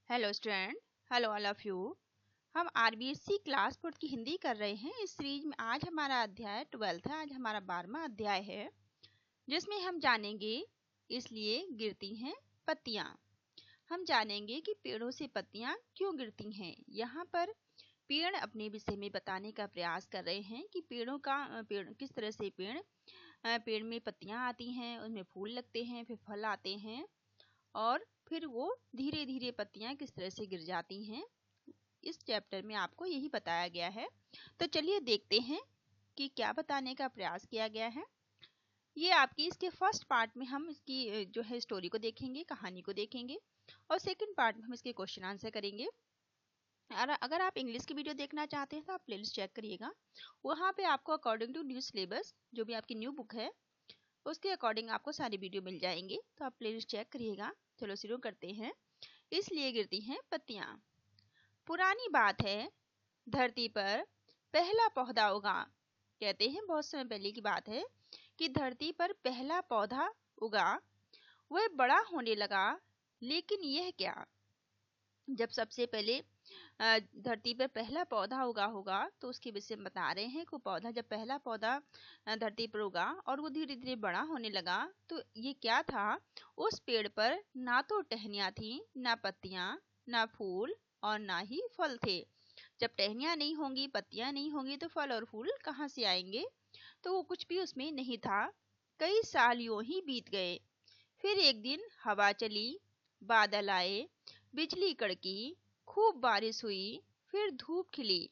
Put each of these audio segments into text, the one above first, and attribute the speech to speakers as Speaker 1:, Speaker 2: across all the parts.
Speaker 1: Hello student. Hello all of you. हम RBSC class 4 की हिंदी कर रहे हैं। इस सीरीज में आज हमारा अध्याय 12 है। आज हमारा 12वां अध्याय है जिसमें हम जानेंगे इसलिए गिरती हैं पत्तियां। हम जानेंगे कि पेड़ों से पत्तियां क्यों गिरती हैं। यहाँ पर पेड़ अपने विषय में बताने का प्रयास कर रहे हैं कि पेड़ किस तरह से पेड़ में पत्तियां आती हैं, उनमें फूल लगते हैं, फिर फल आते हैं और फिर वो धीरे धीरे पत्तियां किस तरह से गिर जाती हैं। इस चैप्टर में आपको यही बताया गया है। तो चलिए देखते हैं कि क्या बताने का प्रयास किया गया है। ये आपकी इसके फर्स्ट पार्ट में हम इसकी जो है स्टोरी को देखेंगे, कहानी को देखेंगे और सेकंड पार्ट में हम इसके क्वेश्चन आंसर करेंगे। और अगर आप इंग्लिश की वीडियो देखना चाहते हैं तो आप प्लेलिस्ट चेक करिएगा। वहाँ पे आपको अकॉर्डिंग टू न्यू सिलेबस जो भी आपकी न्यू बुक है उसके अकॉर्डिंग आपको सारी वीडियो मिल जाएंगे, तो आप प्लेलिस्ट चेक करिएगा। चलो शुरू करते हैं। इसलिए गिरती हैं पत्तियां। पुरानी बात है, धरती पर पहला पौधा उगा। कहते हैं बहुत समय पहले की बात है कि धरती पर पहला पौधा उगा, वह बड़ा होने लगा। लेकिन यह क्या, जब सबसे पहले धरती पर पहला पौधा उगा होगा तो उसके विषय में बता रहे हैं कि पौधा जब पहला पौधा धरती पर उगा और वो धीरे धीरे बड़ा होने लगा तो ये क्या था, उस पेड़ पर ना तो टहनियाँ थी, ना पत्तियां, ना फूल और ना ही फल थे। जब टहनियाँ नहीं होंगी, पत्तियां नहीं होंगी तो फल और फूल कहाँ से आएंगे। तो वो कुछ भी उसमें नहीं था। कई साल यूं ही बीत गए। फिर एक दिन हवा चली, बादल आए, बिजली कड़की, खूब बारिश हुई, फिर धूप खिली।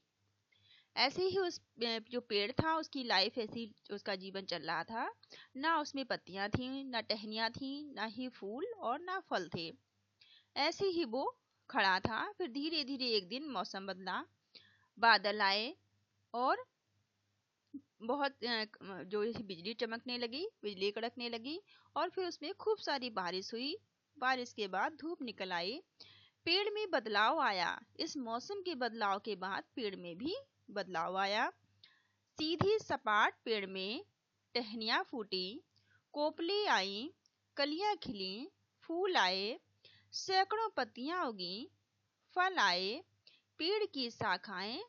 Speaker 1: ऐसे ही उस जो पेड़ था उसकी लाइफ ऐसी उसका जीवन चल रहा था। ना उसमें पत्तियां थी, ना टहनियां थी, ना ही फूल और ना फल थे। ऐसे ही वो खड़ा था। फिर धीरे धीरे एक दिन मौसम बदला, बादल आए और बहुत जो बिजली चमकने लगी, बिजली कड़कने लगी और फिर उसमें खूब सारी बारिश हुई। बारिश के बाद धूप निकल आई, पेड़ में बदलाव आया। इस मौसम के बदलाव के बाद पेड़ में भी बदलाव आया। सीधी सपाट पेड़ में टहनियाँ फूटी, कोपले आई, कलियां खिली, फूल आए, सैकड़ों पत्तियां उगी, फल आए, पेड़ की शाखाएं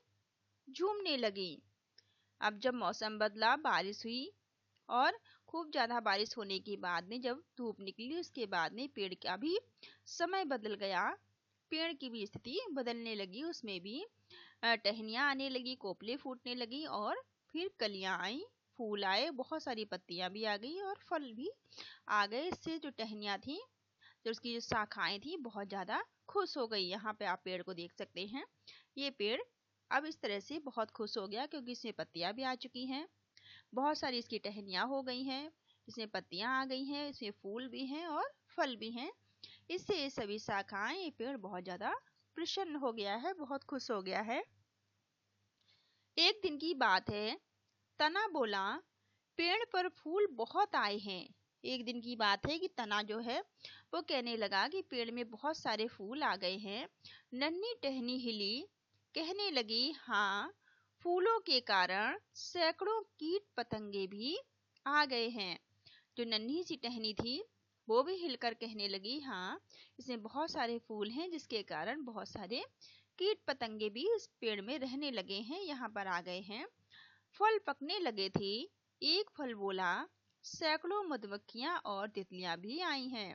Speaker 1: झूमने लगी। अब जब मौसम बदला, बारिश हुई और खूब ज्यादा बारिश होने के बाद में जब धूप निकली उसके बाद में पेड़ का भी समय बदल गया। पेड़ की भी स्थिति बदलने लगी, उसमें भी टहनियाँ आने लगी, कोपले फूटने लगी और फिर कलियां आई, फूल आए, बहुत सारी पत्तियां भी आ गई और फल भी आ गए। इससे जो टहनियाँ थी, जो उसकी जो शाखाएं थी, बहुत ज्यादा खुश हो गई। यहाँ पे आप पेड़ को देख सकते हैं। ये पेड़ अब इस तरह से बहुत खुश हो गया क्योंकि इसमें पत्तियां भी आ चुकी हैं, बहुत सारी इसकी टहनियाँ हो गई हैं, इसमें पत्तियां आ गई हैं, इसमें फूल भी हैं और फल भी हैं। इससे ये सभी शाखाएं, ये पेड़ बहुत ज्यादा प्रसन्न हो गया है, बहुत खुश हो गया है। एक दिन की बात है, तना बोला, पेड़ पर फूल बहुत आए हैं। एक दिन की बात है कि तना जो है वो कहने लगा कि पेड़ में बहुत सारे फूल आ गए हैं। नन्ही टहनी हिली, कहने लगी, हाँ, फूलों के कारण सैकड़ों कीट पतंगे भी आ गए हैं। जो नन्ही सी टहनी थी वो भी हिलकर कहने लगी, हाँ, इसमें बहुत सारे फूल हैं जिसके कारण बहुत सारे कीट पतंगे भी इस पेड़ में रहने लगे हैं, यहाँ पर आ गए हैं। फल पकने लगे थे। एक फल बोला, सैकड़ों मधुमक्खियां और तितलियां भी आई हैं।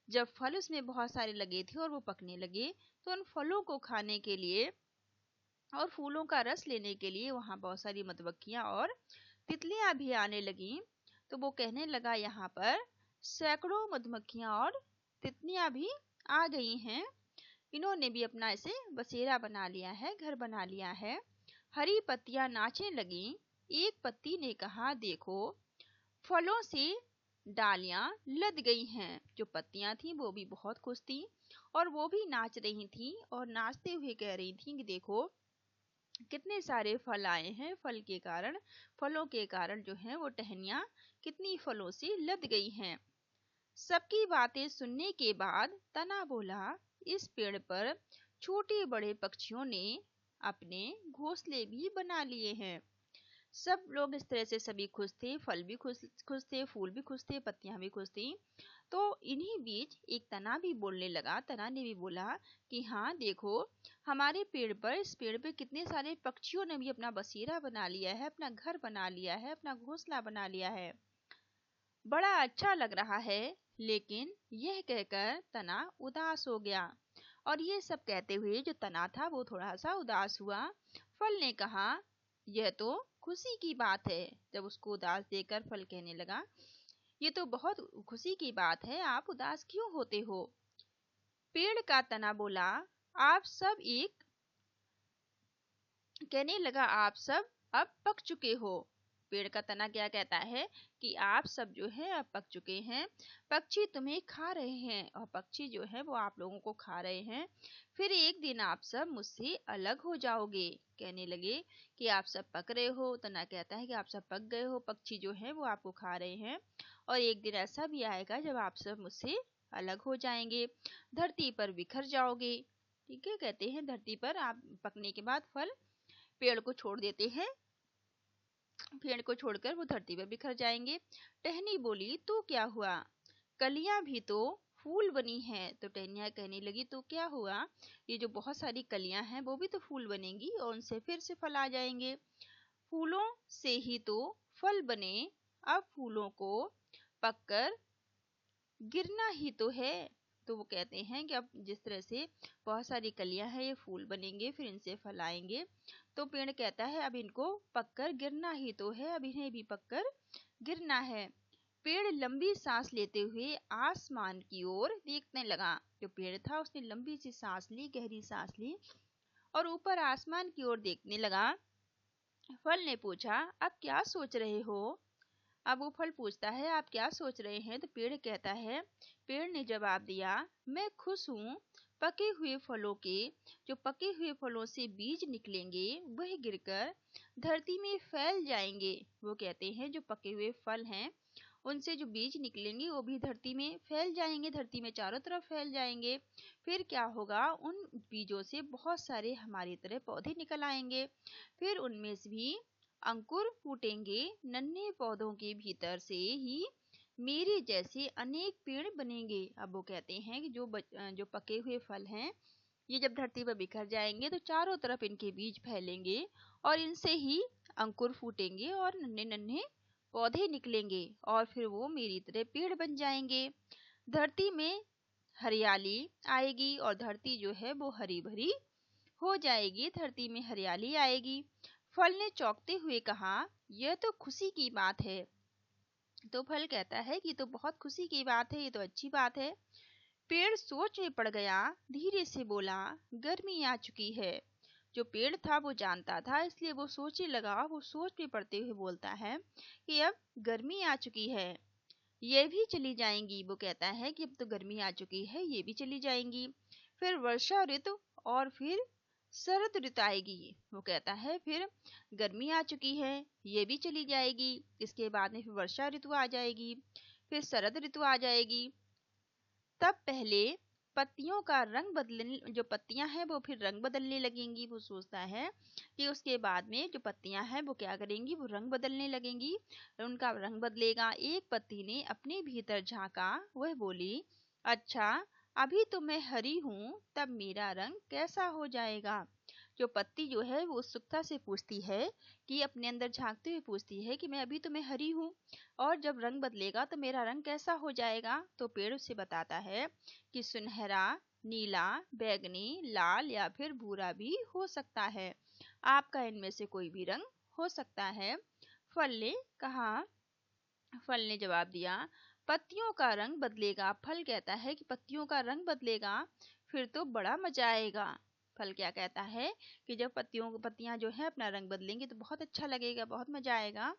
Speaker 1: जब फल उसमें बहुत सारे लगे थे और वो पकने लगे तो उन फलों को खाने के लिए और फूलों का रस लेने के लिए वहां बहुत सारी मधुमक्खियां और तितलियां भी आने लगी। तो वो कहने लगा, यहाँ पर सैकड़ों मधुमक्खियां और तितलियां भी आ गई हैं। इन्होंने भी अपना ऐसे बसेरा बना लिया है, घर बना लिया है। हरी पत्तियां नाचने लगी। एक पत्ती ने कहा, देखो, फलों से डालियां लद गई हैं। जो पत्तियां थी वो भी बहुत खुश थी और वो भी नाच रही थी और नाचते हुए कह रही थी कि देखो कितने सारे फल आए हैं। फलों के कारण जो है वो टहनियां कितनी फलों से लद गई हैं। सबकी बातें सुनने के बाद तना बोला, इस पेड़ पर छोटे बड़े पक्षियों ने अपने घोंसले भी बना लिए हैं। सब लोग इस तरह से सभी खुश थे, फल भी खुश खुश थे, फूल भी खुश थे, पत्तियां भी खुश थी। तो इन्हीं बीच एक तना भी बोलने लगा। तना ने भी बोला कि हाँ देखो, हमारे पेड़ पर, इस पेड़ पे कितने सारे पक्षियों ने भी अपना बसेरा बना लिया है, अपना घर बना लिया है, अपना घोंसला बना लिया है, बड़ा अच्छा लग रहा है। लेकिन यह कहकर तना उदास हो गया, और ये सब कहते हुए जो तना था वो थोड़ा सा उदास हुआ। फल ने कहा, यह तो खुशी की बात है। जब उसको उदास देखकर फल कहने लगा, ये तो बहुत खुशी की बात है, आप उदास क्यों होते हो? पेड़ का तना बोला, आप सब एक कहने लगा, आप सब अब पक चुके हो। पेड़ का तना क्या कहता है कि आप सब जो है अब पक चुके हैं, पक्षी तुम्हें खा रहे हैं, और पक्षी जो है वो आप लोगों को खा रहे हैं। फिर एक दिन आप सब मुझसे अलग हो जाओगे। कहने लगे कि आप सब पक रहे हो, तना कहता है कि आप सब पक गए हो, पक्षी जो है वो आपको खा रहे हैं, और एक दिन ऐसा भी आएगा जब आप सब मुझसे अलग हो जाएंगे, धरती पर बिखर जाओगे। ठीक है, कहते हैं धरती पर आप पकने के बाद फल पेड़ को छोड़ देते हैं, पेड़ को छोड़कर वो धरती पर बिखर जाएंगे। टहनी बोली, तो क्या हुआ, कलियां भी तो फूल बनी हैं। तो टहनियां कहने लगी, तो क्या हुआ, ये जो बहुत सारी कलियां हैं वो भी तो फूल बनेंगी, और उनसे फिर से फल आ जाएंगे। फूलों से ही तो फल बने, अब फूलों को पककर गिरना ही तो है। तो वो कहते हैं कि अब जिस तरह से बहुत सारी कलियां हैं, ये फूल बनेंगे, फिर इनसे फल आएंगे। तो पेड़ कहता है अब इनको पककर गिरना ही तो है, अब इन्हें भी पककर गिरना है। पेड़ लंबी सांस लेते हुए आसमान की ओर देखने लगा। जो पेड़ था उसने लंबी सी सांस ली, गहरी सांस ली, और ऊपर आसमान की ओर देखने लगा। फल ने पूछा, अब क्या सोच रहे हो? अब वो फल पूछता है, आप क्या सोच रहे हैं? तो पेड़ कहता है, पेड़ ने जवाब दिया, मैं खुश हूँ। पके हुए फलों के, जो पके हुए फलों से बीज निकलेंगे वह गिरकर धरती में फैल जाएंगे। वो कहते हैं जो पके हुए फल हैं उनसे जो बीज निकलेंगे वो भी धरती में फैल जाएंगे, धरती में चारों तरफ फैल जाएंगे। फिर क्या होगा, उन बीजों से बहुत सारे हमारी तरह पौधे निकल आएंगे, फिर उनमें से भी अंकुर फूटेंगे, नन्हे पौधों के भीतर से ही मेरे जैसे अनेक पेड़ बनेंगे। अब वो कहते हैं कि जो पके हुए फल हैं ये जब धरती पर बिखर जाएंगे तो चारों तरफ इनके बीज फैलेंगे, और इनसे ही अंकुर फूटेंगे और नन्हे नन्हे पौधे निकलेंगे, और फिर वो मेरी तरह पेड़ बन जाएंगे। धरती में हरियाली आएगी, और धरती जो है वो हरी भरी हो जाएगी, धरती में हरियाली आएगी। फल ने चौंकते हुए कहा, यह तो खुशी की बात है। तो फल कहता है कि तो बहुत खुशी की बात है, ये तो अच्छी बात है। पेड़ सोच में पड़ गया, धीरे से बोला, गर्मी आ चुकी है। जो पेड़ था वो जानता था, इसलिए वो सोचने लगा, वो सोच में पड़ते हुए बोलता है कि अब गर्मी आ चुकी है, ये भी चली जाएंगी। वो कहता है कि अब तो गर्मी आ चुकी है, ये भी चली जाएंगी। फिर वर्षा ऋतु, और फिर शरद ऋतु आएगी। वो कहता है फिर गर्मी आ चुकी है, ये भी चली जाएगी, इसके बाद में फिर वर्षा ऋतु आ जाएगी, फिर शरद ऋतु आ जाएगी। तब पहले पत्तियों का रंग बदलने, जो पत्तियां हैं वो फिर रंग बदलने लगेंगी। वो सोचता है कि उसके बाद में जो पत्तियां हैं वो क्या करेंगी, वो रंग बदलने लगेंगी, उनका रंग बदलेगा। एक पत्ती ने अपने भीतर झांका, वह बोली, अच्छा अभी तो मैं हरी हूँ, तब मेरा रंग कैसा हो जाएगा? जो पत्ती जो है वो उत्सुकता से पूछती है, कि अपने अंदर झांकते हुए पूछती है कि मैं अभी तो मैं हरी हूँ, और जब रंग बदलेगा तो मेरा रंग कैसा हो जाएगा? तो पेड़ उसे बताता है कि सुनहरा, नीला, बैंगनी, लाल या फिर भूरा भी हो सकता है, आपका इनमें से कोई भी रंग हो सकता है। फल ने कहा, फल ने जवाब दिया, पत्तियों का रंग बदलेगा। फल कहता है कि पत्तियों का रंग बदलेगा, फिर तो बड़ा मजा आएगा। फल क्या कहता है कि जब पत्तियां जो है अपना रंग बदलेंगी तो बहुत अच्छा लगेगा, बहुत मजा आएगा।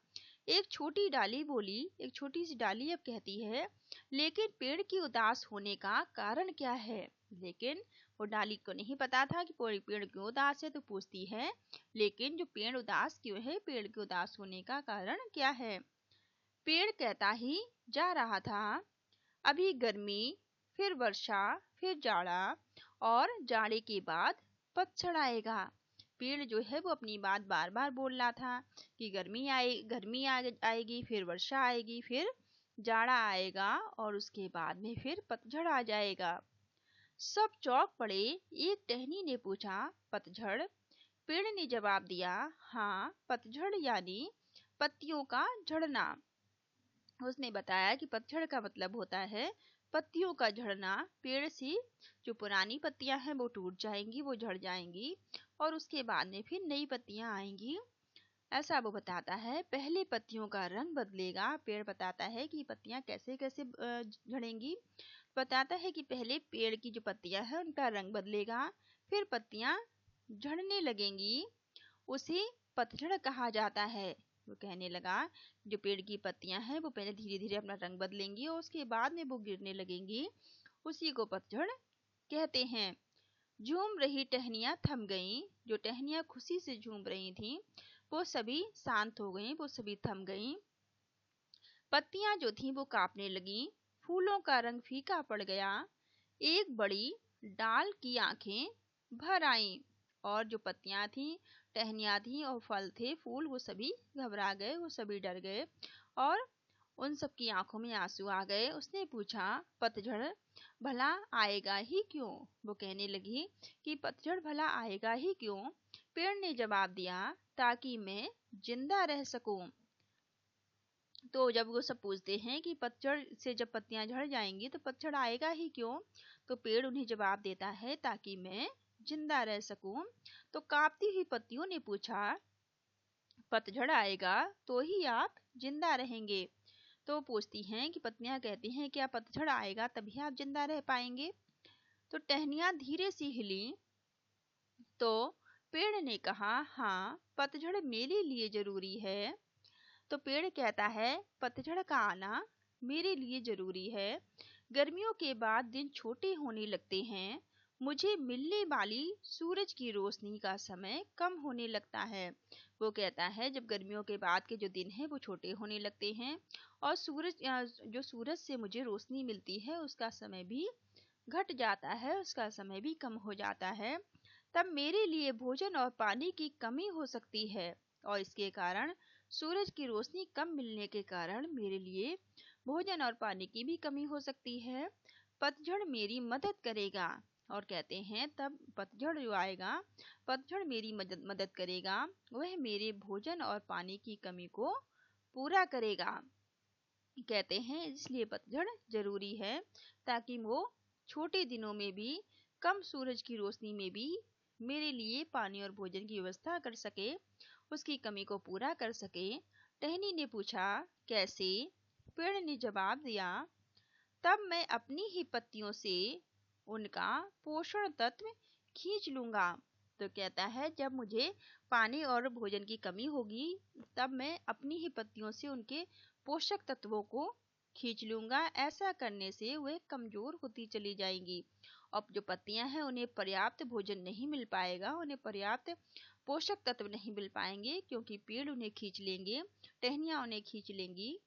Speaker 1: एक छोटी डाली बोली, एक छोटी सी डाली अब कहती है, लेकिन पेड़ की उदास होने का कारण क्या है? लेकिन वो डाली को नहीं पता था कि पेड़ क्यों उदास है, तो पूछती है, लेकिन जो पेड़ उदास क्यों है, पेड़ के उदास होने का कारण क्या है? पेड़ कहता ही जा रहा था, अभी गर्मी, फिर वर्षा, फिर जाड़ा, और जाड़े के बाद पतझड़ आएगा। पेड़ जो है वो अपनी बात बार बार बोल रहा था कि गर्मी आएगी, फिर वर्षा आएगी, फिर जाड़ा आएगा और उसके बाद में फिर पतझड़ आ जाएगा। सब चौंक पड़े। एक टहनी ने पूछा, पतझड़? पेड़ ने जवाब दिया, हाँ, पतझड़ यानी पत्तियों का झड़ना। उसने बताया कि पतझड़ का मतलब होता है पत्तियों का झड़ना। पेड़ से जो पुरानी पत्तियां हैं वो टूट जाएंगी, वो झड़ जाएंगी और उसके बाद में फिर नई पत्तियां आएंगी, ऐसा वो बताता है। पहले पत्तियों का रंग बदलेगा। पेड़ बताता है कि पत्तियां कैसे कैसे झड़ेंगी। बताता है कि पहले पेड़ की जो पत्तियां हैं उनका रंग बदलेगा, फिर पत्तियां झड़ने लगेंगी, उसे पतझड़ कहा जाता है। वो कहने लगा जो पेड़ की पत्तियां हैं वो पहले धीरे धीरे अपना रंग बदलेंगी और उसके बाद में वो गिरने लगेंगी, उसी को पतझड़ कहते हैं। झूम रही टहनियां थम गईं। जो टहनियां खुशी से झूम रही थीं वो सभी शांत हो गईं, वो सभी थम गईं। पत्तियां जो थीं वो कांपने लगीं। फूलों का रंग फीका पड़ गया। एक बड़ी डाल की आंखें भर आईं और जो पत्तियां थीं, टहनियां थीं और फल थे, फूल, वो सभी घबरा गए, वो सभी डर गए और उन सब की आंखों में आंसू आ गए। उसने पूछा, पतझड़ भला आएगा ही क्यों? वो कहने लगी कि पतझड़ भला आएगा ही क्यों? पेड़ ने जवाब दिया, ताकि मैं जिंदा रह सकूं। तो जब वो सब पूछते हैं कि पतझड़ से जब पत्तियां झड़ जाएंगी तो पतझड़ आएगा ही क्यों, तो पेड़ उन्हें जवाब देता है, ताकि मैं जिंदा रह सकूं। तो कांपती हुई पत्तियों ने पूछा, पतझड़ आएगा तो ही आप जिंदा रहेंगे? तो पूछती हैं कि पत्नियां कहती हैं, क्या पतझड़ आएगा तभी आप जिंदा रह पाएंगे? तो टहनियां धीरे से हिली। तो पेड़ ने कहा, हाँ, पतझड़ मेरे लिए जरूरी है। तो पेड़ कहता है, पतझड़ का आना मेरे लिए जरूरी है। गर्मियों के बाद दिन छोटे होने लगते हैं, मुझे मिलने वाली सूरज की रोशनी का समय कम होने लगता है। वो कहता है जब गर्मियों के बाद के जो दिन हैं वो छोटे होने लगते हैं और जो सूरज से मुझे रोशनी मिलती है उसका समय भी घट जाता है, उसका समय भी कम हो जाता है। तब मेरे लिए भोजन और पानी की कमी हो सकती है और इसके कारण सूरज की रोशनी कम मिलने के कारण मेरे लिए भोजन और पानी की भी कमी हो सकती है। पतझड़ मेरी मदद करेगा। और कहते हैं तब पतझड़ जो आएगा, पतझड़ मेरी मदद करेगा, वह मेरे भोजन और पानी की कमी को पूरा करेगा। कहते हैं इसलिए पतझड़ जरूरी है, ताकि वो छोटे दिनों में भी, कम सूरज की रोशनी में भी मेरे लिए पानी और भोजन की व्यवस्था कर सके, उसकी कमी को पूरा कर सके। टहनी ने पूछा, कैसे? पेड़ ने जवाब दिया, तब मैं अपनी ही पत्तियों से उनका पोषण तत्व खींच लूंगा। तो कहता है जब मुझे पानी और भोजन की कमी होगी तब मैं अपनी ही पत्तियों से उनके पोषक तत्वों को खींच लूंगा। ऐसा करने से वे कमजोर होती चली जाएंगी। अब जो पत्तियां हैं उन्हें पर्याप्त भोजन नहीं मिल पाएगा, उन्हें पर्याप्त पोषक तत्व नहीं मिल पाएंगे, क्योंकि पेड़ उन्हें खींच लेंगे, टहनियां उन्हें खींच लेंगी,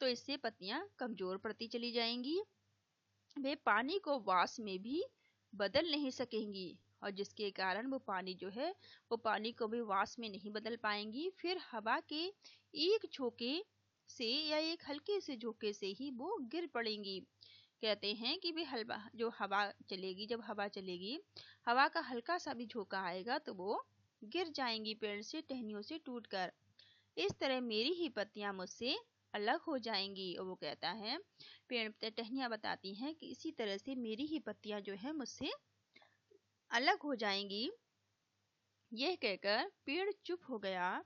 Speaker 1: तो इससे पत्तियां कमजोर पड़ती चली जाएंगी। वे पानी को वाष्प में भी बदल नहीं सकेंगी और जिसके कारण वो पानी जो है वो पानी को भी वाष्प में नहीं बदल पाएंगी। फिर हवा के एक झोंके से या एक हल्के से झोंके से ही वो गिर पड़ेंगी। कहते हैं कि वे जो हवा चलेगी, जब हवा चलेगी, हवा का हल्का सा भी झोंका आएगा तो वो गिर जाएंगी पेड़ से, टहनियों से टूटकर। इस तरह मेरी ही पत्तियां मुझसे अलग हो जाएंगी। और वो कहता है, पेड़ टहनियां बताती हैं कि इसी तरह से मेरी ही पत्तियां जो है मुझसे अलग हो जाएंगी। यह कहकर पेड़ चुप हो गया।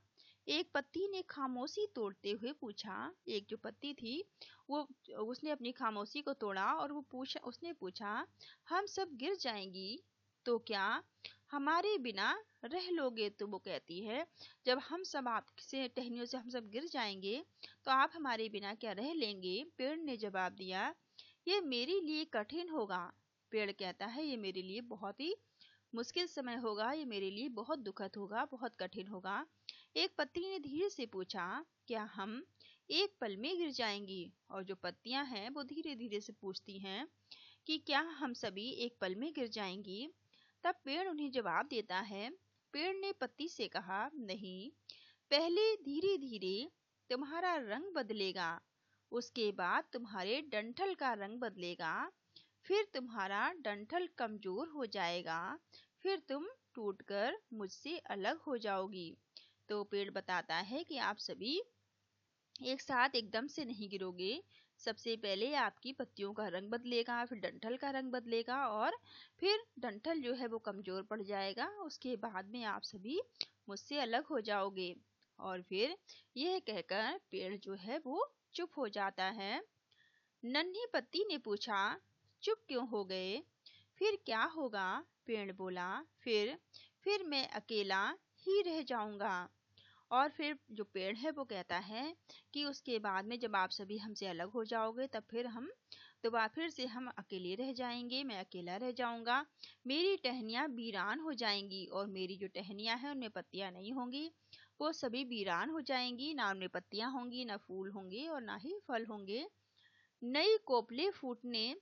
Speaker 1: एक पत्ती ने खामोशी तोड़ते हुए पूछा, एक जो पत्ती थी वो, उसने अपनी खामोशी को तोड़ा और उसने पूछा, हम सब गिर जाएंगी तो क्या हमारे बिना रह लोगे? तो वो कहती है जब हम सब आपसे टहनियों से हम सब गिर जाएंगे तो आप हमारे बिना क्या रह लेंगे? पेड़ ने जवाब दिया, ये मेरे लिए कठिन होगा। पेड़ कहता है ये मेरे लिए बहुत ही मुश्किल समय होगा, ये मेरे लिए बहुत दुखद होगा, बहुत कठिन होगा। एक पत्ती ने धीरे से पूछा, क्या हम एक पल में गिर जाएंगी? और जो पत्तियां हैं वो धीरे धीरे से पूछती हैं कि क्या हम सभी एक पल में गिर जाएंगी? तब पेड़ उन्हें जवाब देता है, पेड़ ने पत्ती से कहा, नहीं, पहले धीरे धीरे तुम्हारा रंग बदलेगा, उसके बाद तुम्हारे डंठल का रंग बदलेगा, फिर तुम्हारा डंठल कमजोर हो जाएगा, फिर तुम टूटकर मुझसे अलग हो जाओगी। तो पेड़ बताता है कि आप सभी एक साथ एकदम से नहीं गिरोगे। सबसे पहले आपकी पत्तियों का रंग बदलेगा, फिर डंठल का रंग बदलेगा और फिर डंठल जो है वो कमजोर पड़ जाएगा। उसके बाद में आप सभी मुझसे अलग हो जाओगे। और फिर यह कहकर पेड़ जो है वो चुप हो जाता है। नन्ही पत्ती ने पूछा, चुप क्यों हो गए? फिर क्या होगा? पेड़ बोला, फिर मैं अकेला ही रह जाऊंगा। और फिर जो पेड़ है वो कहता है कि उसके बाद में जब आप सभी हमसे अलग हो जाओगे तब फिर से हम अकेले रह जाएंगे, मैं अकेला रह जाऊंगा। मेरी टहनियाँ वीरान हो जाएंगी और मेरी जो टहनियाँ हैं उनमें पत्तियाँ नहीं होंगी, वो सभी वीरान हो जाएंगी, ना उनमें पत्तियाँ होंगी, ना फूल होंगे और ना ही फल होंगे। नई कोपले फूटने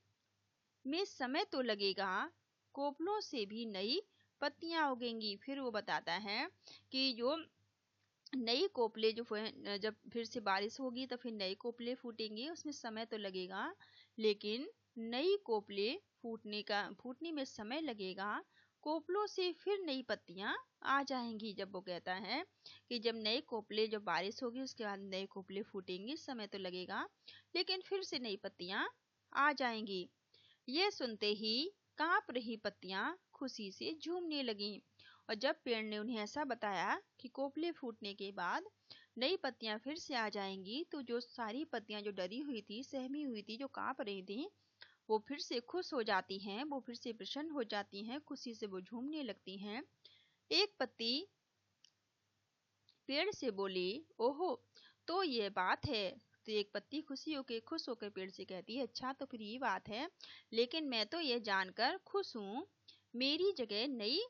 Speaker 1: में समय तो लगेगा, कोपलों से भी नई पत्तियां उगेंगी। फिर वो बताता है कि जो नई कोपले जब फिर से बारिश होगी तो फिर नए कोपले फूटेंगे, उसमें समय तो लगेगा, लेकिन नई कोपले फूटने में समय लगेगा, कोपलों से फिर नई पत्तियां आ जाएंगी। जब वो कहता है कि जब नए कोपले जब बारिश होगी उसके बाद नए कोपले फूटेंगे, समय तो लगेगा, लेकिन फिर से नई पत्तियां आ जाएंगी। ये सुनते ही कांप रही पत्तियां खुशी से झूमने लगीं। और जब पेड़ ने उन्हें ऐसा बताया कि कोपले फूटने के बाद नई पत्तियां फिर से आ जाएंगी, तो जो सारी पत्तियां जो डरी हुई थी, सहमी हुई थी, जो कांप रही थी, वो फिर से खुश हो जाती हैं, वो फिर से प्रसन्न हो जाती हैं, खुशी से वो झूमने लगती हैं। एक पत्ती पेड़ से बोली, ओहो, तो ये बात है। तो एक पत्ती खुश होकर पेड़ से कहती है, अच्छा तो फिर ये बात है, लेकिन मैं तो ये जानकर खुश हूँ, मेरी जगह नई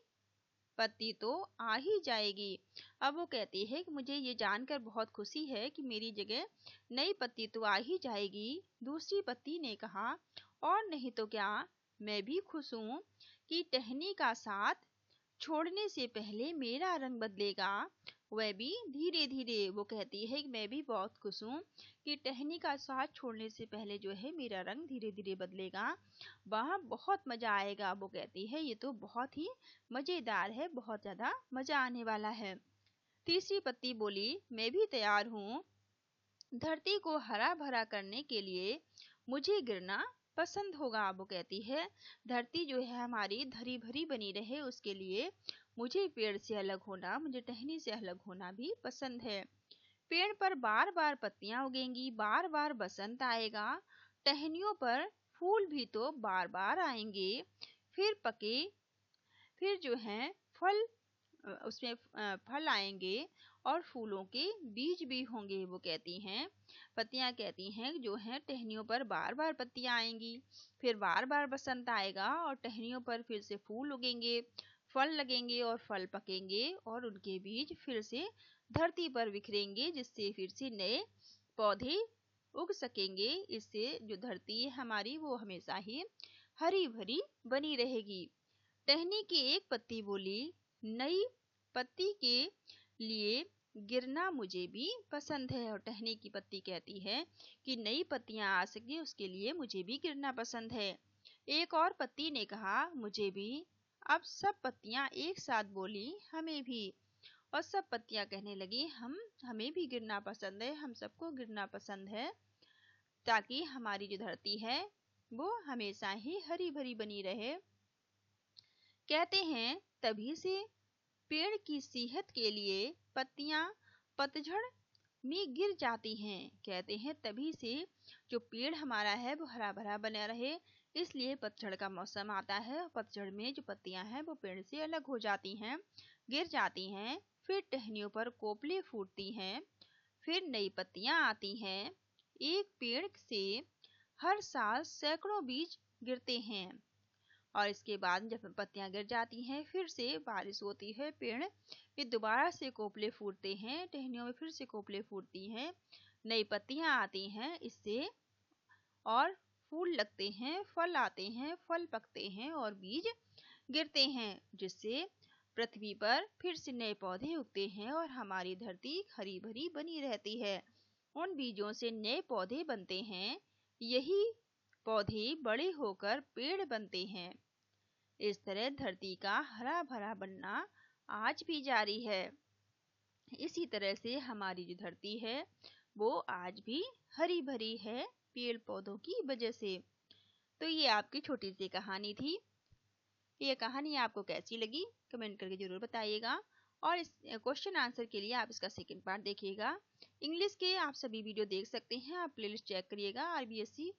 Speaker 1: पत्ती तो आ ही जाएगी। अब वो कहती है कि मुझे ये जानकर बहुत खुशी है कि मेरी जगह नई पत्ती तो आ ही जाएगी। दूसरी पत्ती ने कहा, और नहीं तो क्या, मैं भी खुश हूँ कि टहनी का साथ छोड़ने से पहले मेरा रंग बदलेगा, वह भी धीरे धीरे। वो कहती है कि मैं भी बहुत खुश हूँ कि टहनी का साथ छोड़ने से पहले जो है मेरा रंग धीरे धीरे बदलेगा, वहाँ बहुत मजा आएगा। वो कहती है ये तो बहुत ही मजेदार है, बहुत ज्यादा मजा आने वाला है। तीसरी पत्ती बोली, मैं भी तैयार हूँ, धरती को हरा भरा करने के लिए मुझे गिरना पसंद होगा। वो कहती है धरती जो है हमारी धरी भरी बनी रहे, उसके लिए मुझे पेड़ से अलग होना, मुझे टहनी से अलग होना भी पसंद है। पेड़ पर बार बार पत्तियां उगेंगी, बार बार बसंत आएगा, टहनियों पर फूल भी तो बार बार आएंगे, फिर पके, फिर जो है फल, उसमें फल आएंगे और फूलों के बीज भी होंगे। वो कहती हैं, पत्तियां कहती हैं जो है टहनियों पर बार बार पत्तियां आएंगी, फिर बार बार बसंत आएगा और टहनियों पर फिर से फूल उगेंगे, फल लगेंगे और फल पकेंगे और उनके बीज फिर से धरती पर बिखरेंगे, जिससे फिर से नए पौधे उग सकेंगे। इससे जो धरती है हमारी वो हमेशा ही हरी भरी बनी रहेगी। टहनी की एक पत्ती बोली, नई पत्ती के लिए गिरना मुझे भी पसंद है। और टहनी की पत्ती कहती है कि नई पत्तियां आ सके उसके लिए मुझे भी गिरना पसंद है। एक और पत्ती ने कहा, मुझे भी। अब सब पत्तियां एक साथ बोली, हमें भी। और सब पत्तियां कहने लगी, हमें भी गिरना पसंद है, हम सबको गिरना पसंद है, ताकि हमारी जो धरती है वो हमेशा ही हरी भरी बनी रहे। कहते हैं तभी से पेड़ की सेहत के लिए पत्तियां पतझड़ में गिर जाती हैं। कहते हैं तभी से जो पेड़ हमारा है वो हरा भरा बना रहे, इसलिए पतझड़ का मौसम आता है, पतझड़ में जो पत्तियां हैं वो पेड़ से अलग हो जाती हैं, गिर जाती हैं, फिर टहनियों पर कोपले फूटती हैं, फिर नई पत्तियां आती हैं। एक पेड़ से हर साल सैकड़ों बीज गिरते हैं और इसके बाद जब पत्तियां गिर जाती हैं फिर से बारिश होती है, पेड़ में दोबारा से कोपले फूटते हैं, टहनियों में फिर से कोपले फूटती हैं, नई पत्तियां आती हैं इससे और फूल लगते हैं, फल आते हैं, फल पकते हैं और बीज गिरते हैं, जिससे पृथ्वी पर फिर से नए पौधे उगते हैं और हमारी धरती हरी भरी बनी रहती है। उन बीजों से नए पौधे बनते हैं, यही पौधे बड़े होकर पेड़ बनते हैं। इस तरह धरती का हरा भरा बनना आज भी जारी है। इसी तरह से हमारी जो धरती है वो आज भी हरी भरी है पेड़ पौधों की वजह से। तो ये आपकी छोटी सी कहानी थी। ये कहानी आपको कैसी लगी कमेंट करके जरूर बताइएगा। और इस क्वेश्चन आंसर के लिए आप इसका सेकंड पार्ट देखिएगा। इंग्लिश के आप सभी वीडियो देख सकते हैं, आप प्लेलिस्ट चेक करिएगा। आरबीएससी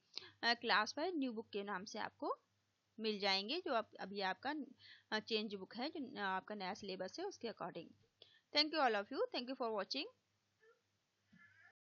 Speaker 1: क्लास 5 न्यू बुक के नाम से आपको मिल जाएंगे, जो अभी आपका चेंज बुक है, जो आपका नया सिलेबस है उसके according. Thank you all of you, thank you for watching.